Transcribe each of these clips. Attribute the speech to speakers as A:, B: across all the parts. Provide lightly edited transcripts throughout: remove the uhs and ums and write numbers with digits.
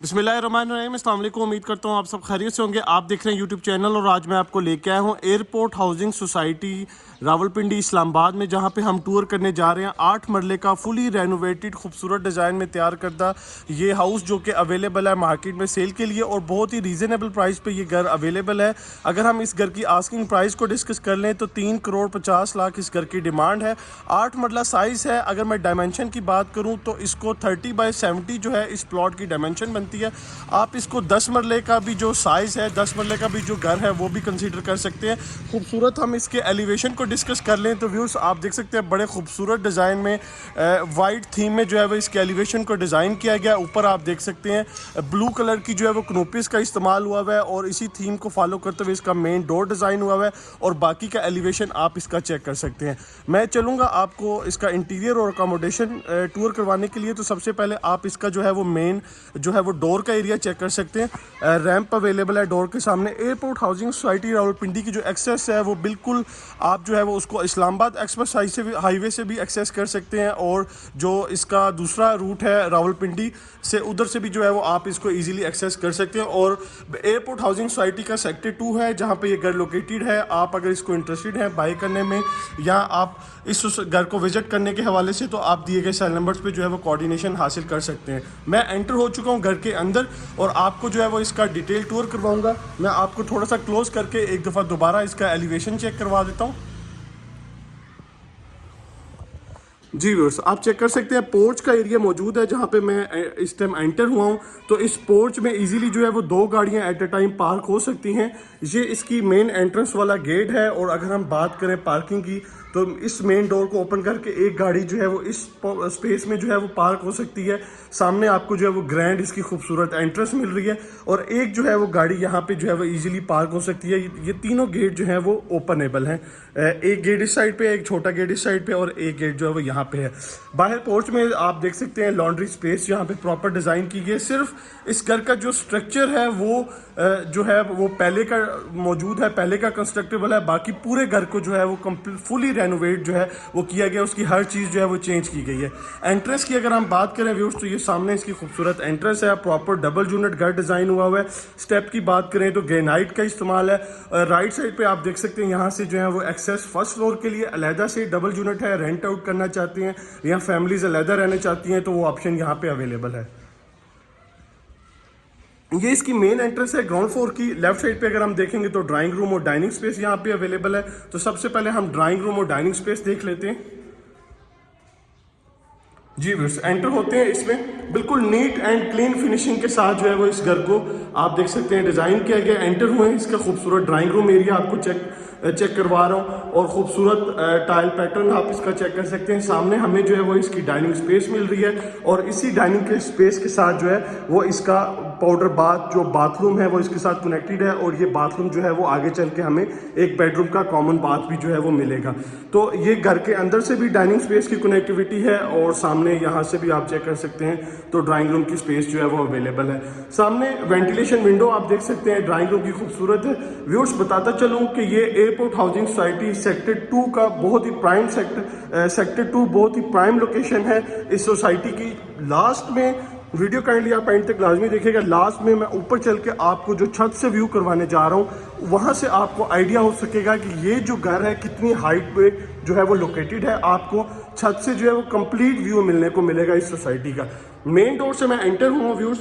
A: बिस्मिल्लाहिर्रहमानिर्रहीम, अस्सलाम वालेकुम। उम्मीद करता हूँ आप सब खैरियत से होंगे। आप देख रहे हैं यूट्यूब चैनल और आज मैं आपको लेके आया हूँ airport housing society Rawalpindi Islamabad में, जहाँ पे हम टूर करने जा रहे हैं। 8 मरले का फुली रेनोवेटेड खूबसूरत डिज़ाइन में तैयार करदा ये हाउस जो कि अवेलेबल है मार्केट में सेल के लिए और बहुत ही रीज़नेबल प्राइस पे ये घर अवेलेबल है। अगर हम इस घर की आस्किंग प्राइस को डिस्कस कर लें तो 3 करोड़ 50 लाख इस घर की डिमांड है। 8 मरला साइज़ है। अगर मैं डायमेंशन की बात करूँ तो इसको 30x70 जो है इस प्लॉट की डायमेंशन बनती है। आप इसको 10 मरले का भी जो साइज़ है, 10 मरले का भी जो घर है वो भी कंसीडर कर सकते हैं। खूबसूरत हम इसके एलिवेशन को डिस्कस कर लें तो व्यूअर्स आप देख सकते हैं बड़े खूबसूरत डिज़ाइन में वाइट थीम में जो है वो इसके एलिवेशन को डिज़ाइन किया गया। ऊपर आप देख सकते हैं ब्लू कलर की जो है वो कनोपिस का इस्तेमाल हुआ हुआ है और इसी थीम को फॉलो करते हुए इसका मेन डोर डिज़ाइन हुआ हुआ है और बाकी का एलिवेशन आप इसका चेक कर सकते हैं। मैं चलूँगा आपको इसका इंटीरियर और अकोमोडेशन टूर करवाने के लिए। तो सबसे पहले आप इसका जो है वो मेन जो है वो डोर का एरिया चेक कर सकते हैं। रैंप अवेलेबल है डोर के सामने। एयरपोर्ट हाउसिंग सोसाइटी रावलपिंडी की जो एक्सेस है वो बिल्कुल आप जो है वो उसको इस्लामाबाद एक्सप्रेस हाईवे से भी एक्सेस कर सकते हैं और जो इसका दूसरा रूट है रावलपिंडी से उधर से भी जो है वो आप इसको इजीली एक्सेस कर सकते हैं। और एयरपोर्ट हाउसिंग सोसाइटी का सेक्टर 2 है जहाँ पे ये घर लोकेटेड है। आप अगर इसको इंटरेस्टेड हैं बाई करने में या आप इस घर को विजिट करने के हवाले से तो आप दिए गए सेल नंबर्स पे जो है वो कोऑर्डिनेशन हासिल कर सकते हैं। मैं एंटर हो चुका हूँ घर के अंदर और आपको जो है वो इसका डिटेल टूर करवाऊंगा। मैं आपको थोड़ा सा क्लोज करके एक दफ़ा दोबारा इसका एलिवेशन चेक करवा देता हूँ। जी व्यूअर्स आप चेक कर सकते हैं पोर्च का एरिया मौजूद है जहाँ पे मैं इस टाइम एंटर हुआ हूँ। तो इस पोर्च में इजीली जो है वो 2 गाड़ियाँ एट अ टाइम पार्क हो सकती हैं। ये इसकी मेन एंट्रेंस वाला गेट है और अगर हम बात करें पार्किंग की तो इस मेन डोर को ओपन करके एक गाड़ी जो है वो इस स्पेस में जो है वो पार्क हो सकती है। सामने आपको जो है वो ग्रैंड इसकी खूबसूरत एंट्रेंस मिल रही है और एक जो है वो गाड़ी यहाँ पे जो है वो इजीली पार्क हो सकती है। ये तीनों गेट जो है वो ओपनेबल हैं। एक गेट इस साइड पे, एक छोटा गेट इस साइड पे और एक गेट जो है वो यहाँ पे है। बाहर पोर्च में आप देख सकते हैं लॉन्ड्री स्पेस यहाँ पे प्रॉपर डिज़ाइन की गई है। सिर्फ इस घर का जो स्ट्रक्चर है वो जो है वो पहले का मौजूद है, पहले का कंस्ट्रक्टेबल है। बाकी पूरे घर को जो है वो कंप्लीट फुली रेनोवेट जो है वो किया गया, उसकी हर चीज़ जो है वो चेंज की गई है। एंट्रेंस की अगर हम बात करें व्यूअर्स तो ये सामने इसकी खूबसूरत एंट्रेंस है। प्रॉपर डबल यूनिट घर डिज़ाइन हुआ हुआ है। स्टेप की बात करें तो ग्रेनाइट का इस्तेमाल है। राइट साइड पे आप देख सकते हैं यहाँ से जो है वो एक्सेस फर्स्ट फ्लोर के लिए अलहदा से डबल यूनिट है। रेंट आउट करना चाहते हैं या फैमिलीज अलहदा रहना चाहती हैं तो वो ऑप्शन यहाँ पे अवेलेबल है। ये इसकी मेन एंट्रेंस है ग्राउंड फ्लोर की। लेफ्ट साइड पे अगर हम देखेंगे तो ड्राइंग रूम और डाइनिंग स्पेस यहाँ पे अवेलेबल है। तो सबसे पहले हम ड्राइंग रूम और डाइनिंग स्पेस देख लेते हैं। जी बस एंटर होते हैं इसमें बिल्कुल नीट एंड क्लीन फिनिशिंग के साथ जो है वो इस घर को आप देख सकते हैं डिज़ाइन किया गया। एंटर हुए हैं इसका खूबसूरत ड्राइंग रूम एरिया आपको चेक करवा रहा हूँ और खूबसूरत टाइल पैटर्न आप इसका चेक कर सकते हैं। सामने हमें जो है वो इसकी डाइनिंग स्पेस मिल रही है और इसी डाइनिंग के स्पेस के साथ जो है वो इसका पाउडर बाथ जो बाथरूम है वो इसके साथ कनेक्टेड है और ये बाथरूम जो है वो आगे चल के हमें एक बेडरूम का कॉमन बाथ भी जो है वो मिलेगा। तो ये घर के अंदर से भी डाइनिंग स्पेस की कनेक्टिविटी है और सामने यहाँ से भी आप चेक कर सकते हैं तो ड्राइंग रूम की स्पेस जो है वो अवेलेबल है। सामने वेंटिलेशन विंडो आप देख सकते हैं ड्राइंग रूम की खूबसूरत है। व्यूअर्स बताता चलूँ कि ये एयरपोर्ट हाउसिंग सोसाइटी सेक्टर 2 का बहुत ही प्राइम सेक्टर 2 बहुत ही प्राइम लोकेशन है इस सोसाइटी की। लास्ट में वीडियो काइंडली आप एंड तक लाजमी देखिएगा। लास्ट में मैं ऊपर चल के आपको जो छत से व्यू करवाने जा रहा हूँ वहाँ से आपको आइडिया हो सकेगा कि ये जो घर है कितनी हाइट पे जो है वो लोकेटेड है। आपको छत से जो है वो कंप्लीट व्यू मिलने को मिलेगा इस सोसाइटी का। मेन डोर से मैं एंटर हुआ व्यूज़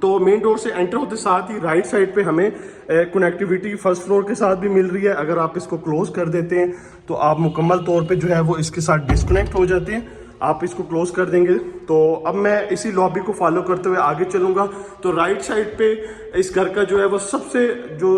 A: तो मेन डोर से एंटर होते साथ ही राइट साइड पे हमें कनेक्टिविटी फर्स्ट फ्लोर के साथ भी मिल रही है। अगर आप इसको क्लोज कर देते हैं तो आप मुकम्मल तौर पे जो है वो इसके साथ डिस्कनेक्ट हो जाते हैं। आप इसको क्लोज कर देंगे तो अब मैं इसी लॉबी को फॉलो करते हुए आगे चलूँगा। तो राइट साइड पे इस घर का जो है वो सबसे जो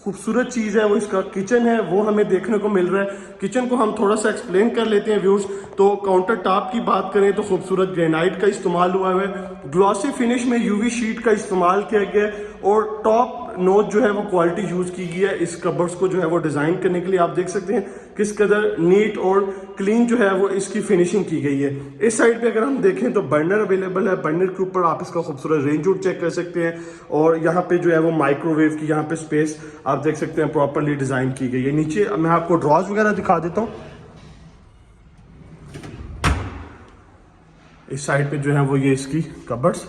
A: खूबसूरत चीज़ है वो इसका किचन है, वो हमें देखने को मिल रहा है। किचन को हम थोड़ा सा एक्सप्लेन कर लेते हैं व्यूअर्स। तो काउंटर टॉप की बात करें तो खूबसूरत ग्रेनाइट का इस्तेमाल हुआ है। ग्लॉसी फिनिश में यूवी शीट का इस्तेमाल किया गया है और टॉप नोच जो है वो क्वालिटी यूज़ की गई है इस कबर्ड्स को जो है वो डिज़ाइन करने के लिए। आप देख सकते हैं किस कदर नीट और क्लीन जो है वो इसकी फिनिशिंग की गई है। इस साइड पे अगर हम देखें तो बर्नर अवेलेबल है। बर्नर के ऊपर आप इसका खूबसूरत रेंज आउट चेक कर सकते हैं और यहाँ पे जो है वो माइक्रोवेव की यहाँ पे स्पेस आप देख सकते हैं प्रॉपरली डिज़ाइन की गई है। नीचे मैं आपको ड्रॉज वगैरह दिखा देता हूँ। इस साइड पे जो है वो ये इसकी कबर्ड्स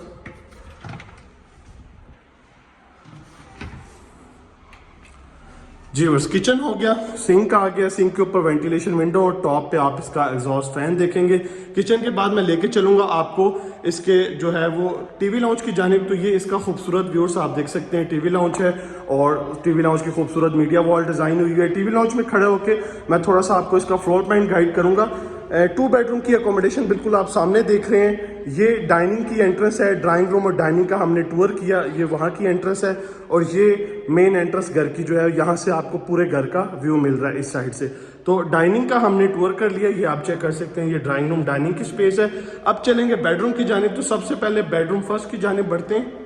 A: जी बस किचन हो गया, सिंक आ गया, सिंक के ऊपर वेंटिलेशन विंडो और टॉप पे आप इसका एग्जॉस्ट फैन देखेंगे। किचन के बाद मैं लेके चलूंगा आपको इसके जो है वो टीवी लाउंज की जानिब। तो ये इसका खूबसूरत व्यूअर्स आप देख सकते हैं, टीवी लाउंज है और टीवी लाउंज की खूबसूरत मीडिया वॉल डिजाइन हुई है। टीवी लाउंज में खड़े होकर मैं थोड़ा सा आपको इसका फ्लोर प्लान गाइड करूंगा। 2 बेडरूम की अकोमोडेशन बिल्कुल आप सामने देख रहे हैं। ये डाइनिंग की एंट्रेंस है, ड्राइंग रूम और डाइनिंग का हमने टूर किया, ये वहाँ की एंट्रेंस है और ये मेन एंट्रेंस घर की जो है, यहाँ से आपको पूरे घर का व्यू मिल रहा है इस साइड से। तो डाइनिंग का हमने टूर कर लिया, ये आप चेक कर सकते हैं। ये ड्राइंग रूम डाइनिंग की स्पेस है। अब चलेंगे बेडरूम की जानिब। तो सबसे पहले बेडरूम फर्स्ट की जानिब बढ़ते हैं।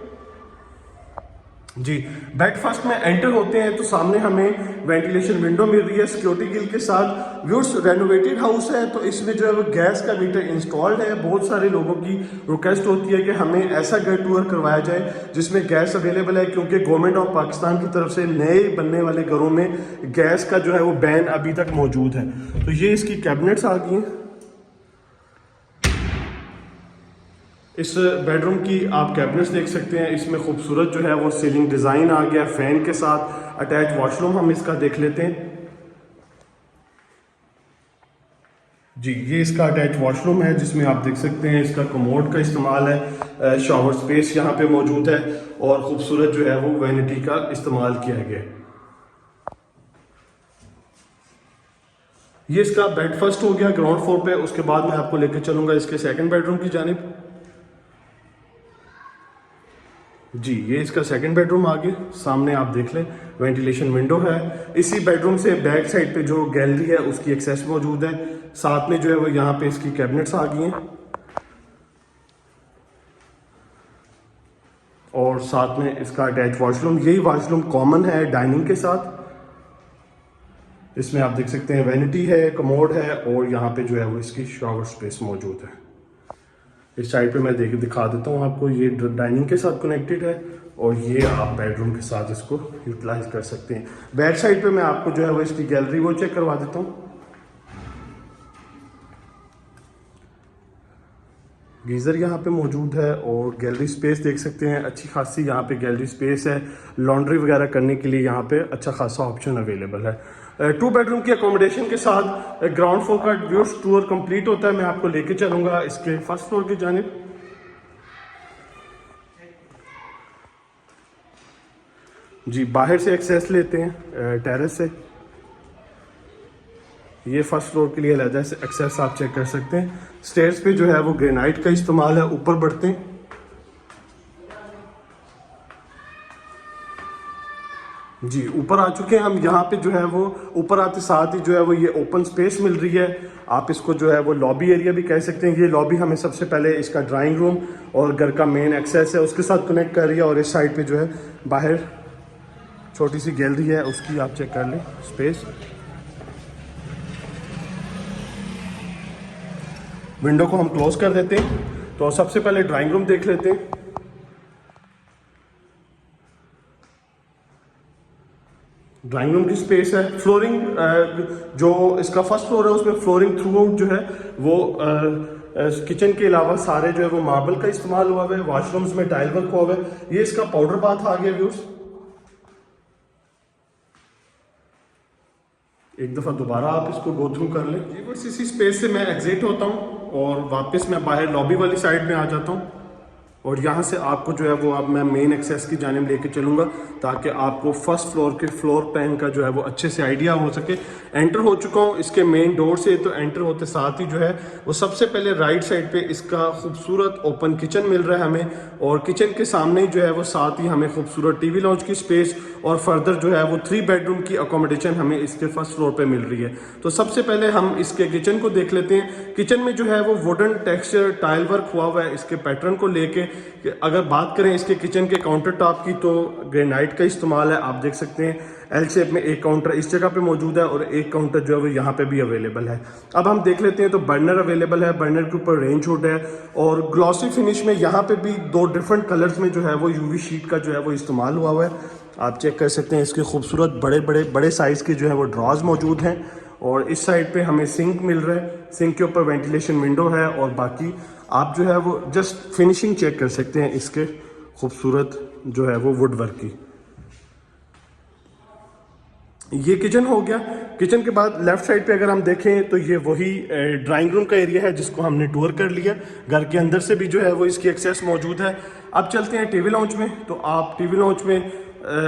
A: जी बेड फर्स्ट में एंटर होते हैं तो सामने हमें वेंटिलेशन विंडो मिल रही है सिक्योरिटी ग्रिल के साथ। व्यूअर्स रेनोवेटेड हाउस है तो इसमें जो है वो गैस का मीटर इंस्टॉल्ड है। बहुत सारे लोगों की रिक्वेस्ट होती है कि हमें ऐसा घर टूर करवाया जाए जिसमें गैस अवेलेबल है, क्योंकि गवर्नमेंट ऑफ पाकिस्तान की तरफ से नए बनने वाले घरों में गैस का जो है वो बैन अभी तक मौजूद है। तो ये इसकी कैबिनेट्स आ गई हैं। इस बेडरूम की आप कैबिनेट्स देख सकते हैं, इसमें खूबसूरत जो है वो सीलिंग डिज़ाइन आ गया फैन के साथ। अटैच वॉशरूम हम इसका देख लेते हैं। जी ये इसका अटैच वॉशरूम है जिसमें आप देख सकते हैं इसका कमोड का इस्तेमाल है, शावर स्पेस यहाँ पे मौजूद है और खूबसूरत जो है वो वैनिटी का इस्तेमाल किया गया है। ये इसका बेड फर्स्ट हो गया ग्राउंड फ्लोर पे। उसके बाद मैं आपको लेकर चलूंगा इसके सेकंड बेडरूम की जानिब। जी ये इसका सेकंड बेडरूम आ गया, सामने आप देख लें वेंटिलेशन विंडो है। इसी बेडरूम से बैक साइड पे जो गैलरी है उसकी एक्सेस मौजूद है। साथ में जो है वो यहाँ पे इसकी कैबिनेट्स आ गई हैं और साथ में इसका अटैच वॉशरूम। यही वॉशरूम कॉमन है डाइनिंग के साथ। इसमें आप देख सकते हैं वैनिटी है, कमोड है और यहाँ पे जो है वो इसकी शावर स्पेस मौजूद है। इस साइड पे मैं दिखा देता हूँ आपको, ये डाइनिंग के साथ कनेक्टेड है और ये आप बेडरूम के साथ इसको यूटिलाइज कर सकते हैं। बैक साइड पे मैं आपको जो है वो इसकी गैलरी वो चेक करवा देता हूँ। गीज़र यहाँ पे मौजूद है और गैलरी स्पेस देख सकते हैं, अच्छी खासी यहाँ पे गैलरी स्पेस है। लॉन्ड्री वगैरह करने के लिए यहाँ पे अच्छा खासा ऑप्शन अवेलेबल है। 2 बेडरूम की अकोमोडेशन के साथ ग्राउंड फ्लोर का व्यूअर्स टूर कंप्लीट होता है। मैं आपको लेके चलूंगा इसके फर्स्ट फ्लोर की जानिब। जी बाहर से एक्सेस लेते हैं टेरेस से। ये फर्स्ट फ्लोर के लिए अलग से एक्सेस आप चेक कर सकते हैं। स्टेयर्स पे जो है वो ग्रेनाइट का इस्तेमाल है। ऊपर बढ़ते हैं। जी ऊपर आ चुके हैं हम। यहाँ पे जो है वो ऊपर आते साथ ही जो है वो ये ओपन स्पेस मिल रही है। आप इसको जो है वो लॉबी एरिया भी कह सकते हैं। ये लॉबी हमें सबसे पहले इसका ड्राइंग रूम और घर का मेन एक्सेस है उसके साथ कनेक्ट कर रही है और इस साइड पे जो है बाहर छोटी सी गैलरी है, उसकी आप चेक कर लें स्पेस। विंडो को हम क्लोज कर देते हैं। तो सबसे पहले ड्राइंग रूम देख लेते हैं। ड्राइंग रूम की स्पेस है। फ्लोरिंग जो इसका फर्स्ट फ्लोर है उसमें फ्लोरिंग थ्रू आउट जो है वो किचन के अलावा सारे जो है वो मार्बल का इस्तेमाल हुआ है। वॉशरूम्स में टाइल वर्क हुआ है। ये इसका पाउडर बाथ आ गया व्यूअर्स। एक दफ़ा दोबारा आप इसको गो थ्रू कर लें। ये बस इसी स्पेस से मैं एग्जिट होता हूँ और वापस मैं बाहर लॉबी वाली साइड में आ जाता हूँ और यहाँ से आपको जो है वो अब मैं मेन एक्सेस की जानिब लेके चलूँगा ताकि आपको फर्स्ट फ्लोर के फ्लोर प्लान का जो है वो अच्छे से आइडिया हो सके। एंटर हो चुका हूँ इसके मेन डोर से। तो एंटर होते साथ ही जो है वो सबसे पहले राइट साइड पे इसका खूबसूरत ओपन किचन मिल रहा है हमें और किचन के सामने ही जो है वो साथ ही हमें खूबसूरत टीवी लॉन्च की स्पेस और फर्दर जो है वो 3 बेडरूम की अकोमोडेशन हमें इसके फर्स्ट फ्लोर पे मिल रही है। तो सबसे पहले हम इसके किचन को देख लेते हैं। किचन में जो है वो वुडन टेक्सचर टाइल वर्क हुआ हुआ है इसके पैटर्न को लेके। अगर बात करें इसके किचन के काउंटर टॉप की तो ग्रेनाइट का इस्तेमाल है। आप देख सकते हैं एल शेप में एक काउंटर इस जगह पे मौजूद है और एक काउंटर जो है वो यहाँ पे भी अवेलेबल है। अब हम देख लेते हैं तो बर्नर अवेलेबल है। बर्नर के ऊपर रेंज हुड है और ग्लॉसी फिनिश में यहाँ पे भी 2 डिफरेंट कलर्स में जो है वो यूवी शीट का जो है वो इस्तेमाल हुआ हुआ है। आप चेक कर सकते हैं इसके खूबसूरत बड़े साइज़ के जो है वो ड्रॉज मौजूद हैं और इस साइड पे हमें सिंक मिल रहा है। सिंक के ऊपर वेंटिलेशन विंडो है और बाकी आप जो है वो जस्ट फिनिशिंग चेक कर सकते हैं इसके खूबसूरत जो है वो वुड वर्क की। ये किचन हो गया। किचन के बाद लेफ्ट साइड पे अगर हम देखें तो ये वही ड्राइंग रूम का एरिया है जिसको हमने टूर कर लिया। घर के अंदर से भी जो है वो इसकी एक्सेस मौजूद है। अब चलते हैं टीवी लाउंज में। तो आप टीवी लाउंज में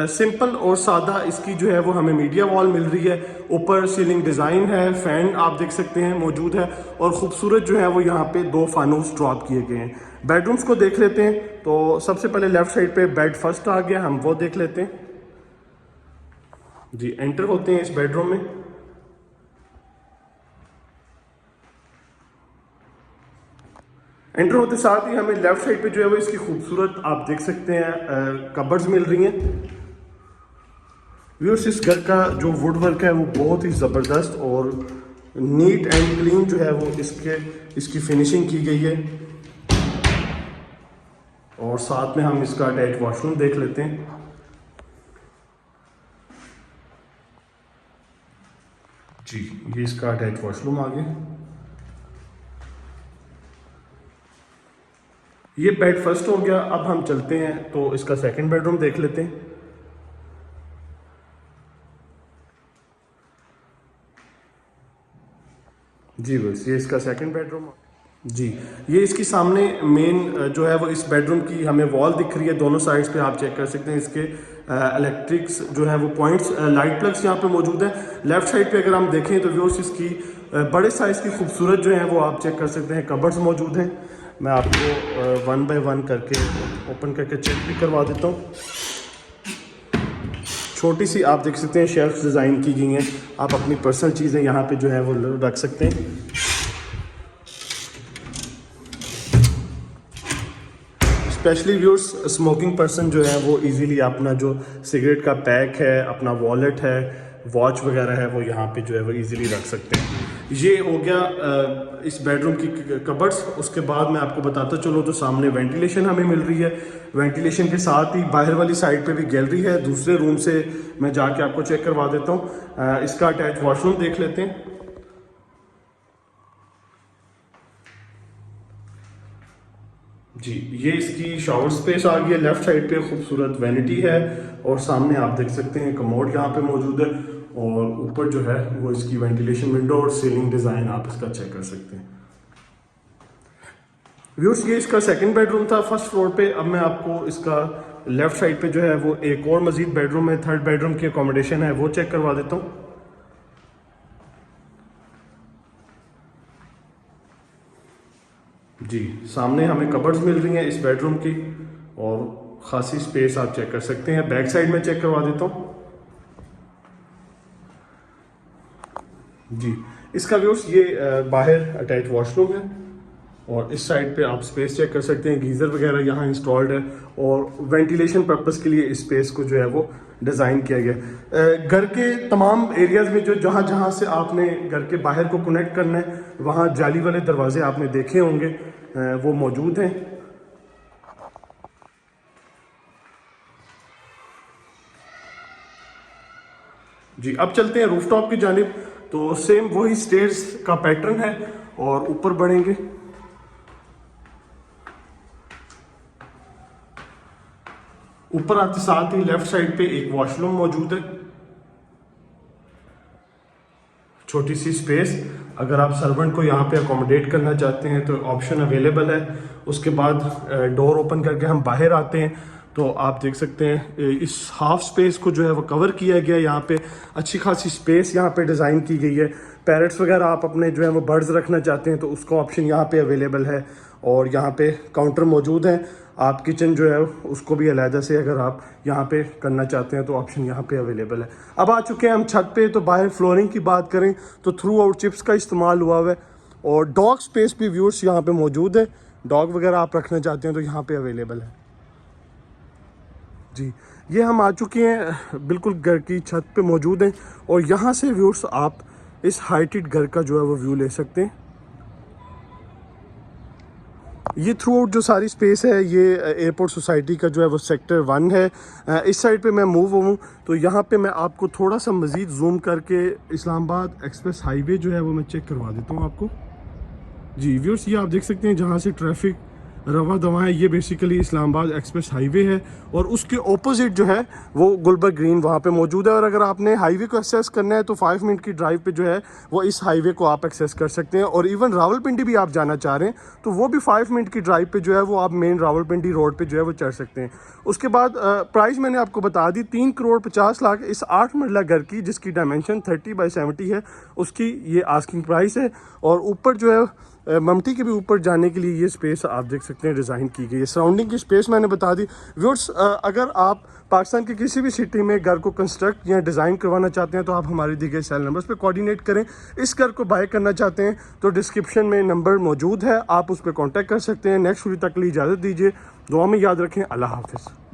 A: सिंपल और सादा इसकी जो है वो हमें मीडिया वॉल मिल रही है। ऊपर सीलिंग डिज़ाइन है, फैन आप देख सकते हैं मौजूद है, और ख़ूबसूरत जो है वो यहाँ पे 2 फानूस ड्रॉप किए गए हैं। बेडरूम्स को देख लेते हैं। तो सबसे पहले लेफ्ट साइड पे बेड फर्स्ट आ गया, हम वो देख लेते हैं। जी, एंटर होते हैं इस बेडरूम में। एंटर होते साथ ही हमें लेफ्ट साइड पे जो है वो इसकी खूबसूरत आप देख सकते हैं कबर्ड्स मिल रही हैं। व्यूअर्स, इस घर का जो वुड वर्क है वो बहुत ही ज़बरदस्त और नीट एंड क्लीन जो है वो इसकी फिनिशिंग की गई है। और साथ में हम इसका अटैच वॉशरूम देख लेते हैं। जी, ये इसका अटैच वॉशरूम आ गया। ये बेड फर्स्ट हो गया। अब हम चलते हैं तो इसका सेकंड बेडरूम देख लेते हैं। जी बस, ये इसका सेकंड बेडरूम। जी, ये इसकी सामने मेन जो है वो इस बेडरूम की हमें वॉल दिख रही है। दोनों साइड्स पे आप चेक कर सकते हैं इसके इलेक्ट्रिक्स जो है वो पॉइंट्स, लाइट प्लग्स यहाँ पे मौजूद है। लेफ्ट साइड पे अगर हम देखें तो व्यूअर्स इसकी बड़े साइज़ की खूबसूरत जो है वो आप चेक कर सकते हैं कबर्ड्स मौजूद हैं। मैं आपको 1 बाय 1 करके ओपन करके चेक भी करवा देता हूँ। छोटी सी आप देख सकते हैं शेल्फ डिज़ाइन की गई हैं। आप अपनी पर्सनल चीज़ें यहाँ पे जो है वो रख सकते हैं। स्पेशली व्यूअर्स, स्मोकिंग पर्सन जो है वो इजीली अपना जो सिगरेट का पैक है, अपना वॉलेट है, वॉच वगैरह है, वो यहाँ पे जो है वो इजीली रख सकते हैं। ये हो गया इस बेडरूम की कबर्ड्स। उसके बाद मैं आपको बताता चलूँ तो सामने वेंटिलेशन हमें मिल रही है। वेंटिलेशन के साथ ही बाहर वाली साइड पे भी गैलरी है। दूसरे रूम से मैं जाके आपको चेक करवा देता हूँ। इसका अटैच वॉशरूम देख लेते हैं। जी, ये इसकी शावर स्पेस आ गई है। लेफ्ट साइड पे खूबसूरत वैनिटी है और सामने आप देख सकते हैं कमोड यहाँ पे मौजूद है, और ऊपर जो है वो इसकी वेंटिलेशन विंडो और सीलिंग डिज़ाइन आप इसका चेक कर सकते हैं। व्यूअर्स, ये इसका सेकंड बेडरूम था फर्स्ट फ्लोर पे। अब मैं आपको इसका लेफ्ट साइड पे जो है वो एक और मजीद बेडरूम है, थर्ड बेडरूम की अकोमोडेशन है, वो चेक करवा देता हूँ। जी, सामने हमें कबर्ड्स मिल रही हैं इस बेडरूम की, और खासी स्पेस आप चेक कर सकते हैं। बैक साइड में चेक करवा देता हूँ। जी, इसका व्यूअर्स ये बाहर अटैच वॉशरूम है, और इस साइड पे आप स्पेस चेक कर सकते हैं। गीज़र वगैरह यहाँ इंस्टॉल्ड है, और वेंटिलेशन पर्पस के लिए इस स्पेस को जो है वो डिज़ाइन किया गया। घर के तमाम एरियाज़ में जो जहाँ जहाँ से आपने घर के बाहर को कनेक्ट करना है, वहाँ जाली वाले दरवाजे आपने देखे होंगे, वो मौजूद हैं। जी, अब चलते हैं रूफटॉप की जानिब। तो सेम वही स्टेयर्स का पैटर्न है, और ऊपर बढ़ेंगे। ऊपर आते साथ ही लेफ्ट साइड पे एक वॉशरूम मौजूद है, छोटी सी स्पेस। अगर आप सर्वेंट को यहाँ पे अकोमोडेट करना चाहते हैं तो ऑप्शन अवेलेबल है। उसके बाद डोर ओपन करके हम बाहर आते हैं तो आप देख सकते हैं इस हाफ स्पेस को जो है वो कवर किया गया है। यहाँ पे अच्छी खासी स्पेस यहाँ पे डिज़ाइन की गई है। पैरेट्स वगैरह आप अपने जो है वो बर्ड्स रखना चाहते हैं तो उसका ऑप्शन यहाँ पे अवेलेबल है, और यहाँ पे काउंटर मौजूद है। आप किचन जो है उसको भी अलहदा से अगर आप यहाँ पे करना चाहते हैं तो ऑप्शन यहाँ पे अवेलेबल है। अब आ चुके हैं हम छत पे। तो बाहर फ्लोरिंग की बात करें तो थ्रू आउट चिप्स का इस्तेमाल हुआ हुआ है, और डॉग स्पेस भी व्यूअर्स यहाँ पे मौजूद है। डॉग वगैरह आप रखना चाहते हैं तो यहाँ पे अवेलेबल है। जी, ये हम आ चुके हैं बिल्कुल घर की छत पे मौजूद हैं, और यहाँ से व्यूअर्स आप इस हाइटेड घर का जो है वो व्यू ले सकते हैं। ये थ्रू आउट जो सारी स्पेस है ये एयरपोर्ट सोसाइटी का जो है वो सेक्टर 1 है। इस साइड पे मैं मूव हूँ तो यहाँ पे मैं आपको थोड़ा सा मज़ीद जूम करके इस्लामाबाद एक्सप्रेस हाईवे जो है वो मैं चेक करवा देता हूँ आपको। जी व्यूअर्स, ये आप देख सकते हैं जहाँ से ट्रैफिक रवा दवाएं, ये बेसिकली इस्लामाबाद एक्सप्रेस हाईवे है और उसके ऑपोजिट जो है वो गुलबर्ग ग्रीन वहाँ पे मौजूद है। और अगर आपने हाईवे को एक्सेस करना है तो 5 मिनट की ड्राइव पे जो है वो इस हाईवे को आप एक्सेस कर सकते हैं। और इवन रावलपिंडी भी आप जाना चाह रहे हैं तो वो भी 5 मिनट की ड्राइव पे जो है वो आप मेन रावलपिंडी रोड पे जो है वो चढ़ सकते हैं। उसके बाद प्राइस मैंने आपको बता दी, 3,50,00,000 इस 8 मंजिला घर की, जिसकी डायमेंशन 30x70 है, उसकी ये आस्किंग प्राइस है। और ऊपर जो है ममटी के भी ऊपर जाने के लिए ये स्पेस आप देख सकते हैं डिज़ाइन की गई है। सराउंडिंग की स्पेस मैंने बता दी। व्यूअर्स, अगर आप पाकिस्तान की किसी भी सिटी में घर को कंस्ट्रक्ट या डिज़ाइन करवाना चाहते हैं तो आप हमारे दिए गए सेल नंबर्स पे कोऑर्डिनेट करें। इस घर को बाय करना चाहते हैं तो डिस्क्रिप्शन में नंबर मौजूद है, आप उस पर कॉन्टैक्ट कर सकते हैं। नेक्स्ट वीडियो तक के लिए इजाज़त दीजिए, दुआ में याद रखें। अल्लाह हाफिज़।